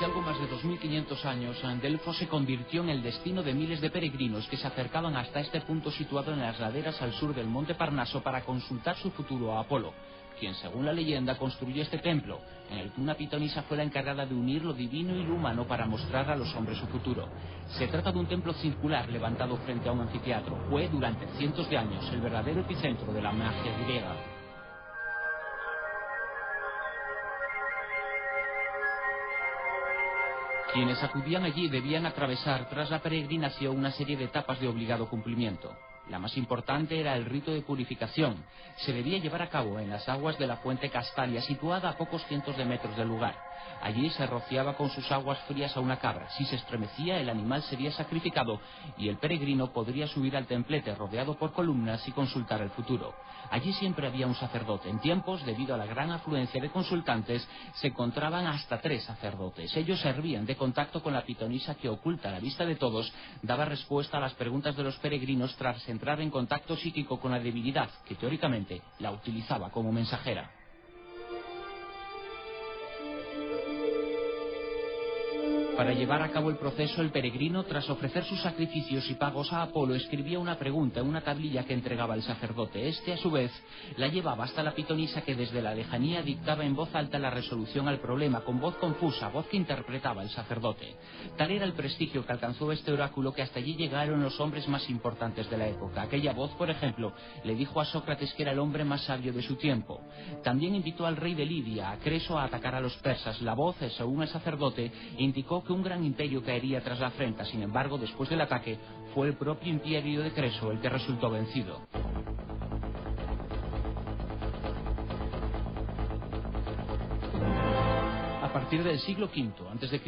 Hace algo más de 2500 años, Delfos se convirtió en el destino de miles de peregrinos que se acercaban hasta este punto situado en las laderas al sur del monte Parnaso para consultar su futuro a Apolo, quien según la leyenda construyó este templo, en el que una pitonisa fue la encargada de unir lo divino y lo humano para mostrar a los hombres su futuro. Se trata de un templo circular levantado frente a un anfiteatro. Fue durante cientos de años el verdadero epicentro de la magia griega. Quienes acudían allí debían atravesar tras la peregrinación una serie de etapas de obligado cumplimiento. La más importante era el rito de purificación. Se debía llevar a cabo en las aguas de la fuente Castalia, situada a pocos cientos de metros del lugar. Allí se rociaba con sus aguas frías a una cabra. Si se estremecía, el animal sería sacrificado y el peregrino podría subir al templete rodeado por columnas y consultar el futuro. Allí siempre había un sacerdote. En tiempos, debido a la gran afluencia de consultantes, se encontraban hasta 3 sacerdotes. Ellos servían de contacto con la pitonisa que, oculta a la vista de todos, daba respuesta a las preguntas de los peregrinos tras entrar en contacto psíquico con la divinidad, que teóricamente la utilizaba como mensajera. Para llevar a cabo el proceso, el peregrino, tras ofrecer sus sacrificios y pagos a Apolo, escribía una pregunta en una tablilla que entregaba el sacerdote. Este, a su vez, la llevaba hasta la pitonisa, que desde la lejanía dictaba en voz alta la resolución al problema, con voz confusa, voz que interpretaba el sacerdote. Tal era el prestigio que alcanzó este oráculo que hasta allí llegaron los hombres más importantes de la época. Aquella voz, por ejemplo, le dijo a Sócrates que era el hombre más sabio de su tiempo. También invitó al rey de Lidia, a Creso, a atacar a los persas. La voz, según el sacerdote, indicó que un gran imperio caería tras la afrenta. Sin embargo, después del ataque, fue el propio imperio de Creso el que resultó vencido. A partir del siglo V a.C.,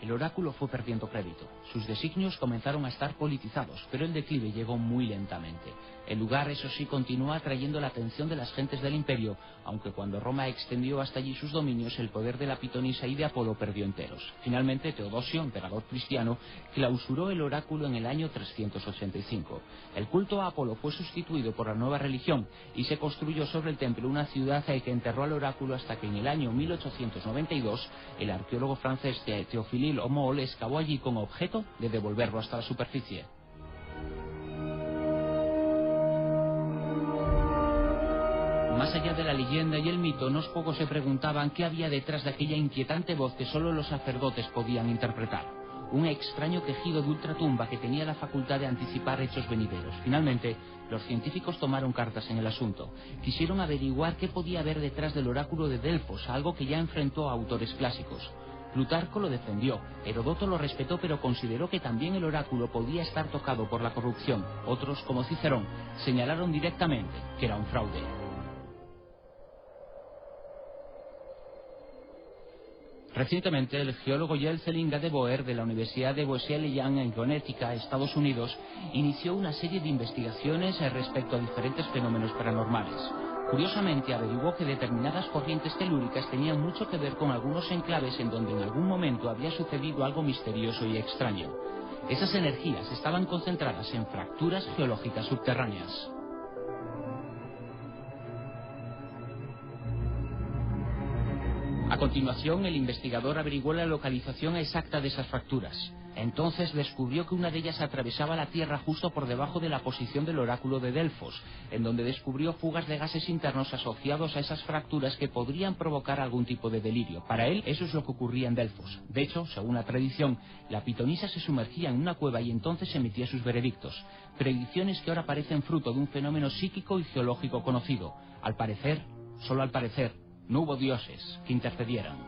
el oráculo fue perdiendo crédito. Sus designios comenzaron a estar politizados, pero el declive llegó muy lentamente. El lugar, eso sí, continuó atrayendo la atención de las gentes del imperio, aunque cuando Roma extendió hasta allí sus dominios, el poder de la pitonisa y de Apolo perdió enteros. Finalmente, Teodosio, emperador cristiano, clausuró el oráculo en el año 385. El culto a Apolo fue sustituido por la nueva religión y se construyó sobre el templo una ciudad que enterró al oráculo hasta que en el año 1892 el arqueólogo francés Théophile Homole excavó allí con objeto de devolverlo hasta la superficie. Más allá de la leyenda y el mito, unos pocos se preguntaban qué había detrás de aquella inquietante voz que solo los sacerdotes podían interpretar. Un extraño quejido de ultratumba que tenía la facultad de anticipar hechos venideros. Finalmente, los científicos tomaron cartas en el asunto. Quisieron averiguar qué podía haber detrás del oráculo de Delfos, algo que ya enfrentó a autores clásicos. Plutarco lo defendió, Herodoto lo respetó, pero consideró que también el oráculo podía estar tocado por la corrupción. Otros, como Cicerón, señalaron directamente que era un fraude. Recientemente, el geólogo Jocelyn Gadeboer de la Universidad de Wesleyana en Connecticut, Estados Unidos, inició una serie de investigaciones respecto a diferentes fenómenos paranormales. Curiosamente, averiguó que determinadas corrientes telúricas tenían mucho que ver con algunos enclaves en donde en algún momento había sucedido algo misterioso y extraño. Esas energías estaban concentradas en fracturas geológicas subterráneas. A continuación, el investigador averiguó la localización exacta de esas fracturas. Entonces descubrió que una de ellas atravesaba la Tierra justo por debajo de la posición del oráculo de Delfos, en donde descubrió fugas de gases internos asociados a esas fracturas que podrían provocar algún tipo de delirio. Para él, eso es lo que ocurría en Delfos. De hecho, según la tradición, la pitonisa se sumergía en una cueva y entonces emitía sus veredictos. Predicciones que ahora parecen fruto de un fenómeno psíquico y geológico conocido. Al parecer, solo al parecer, no hubo dioses que intercedieran.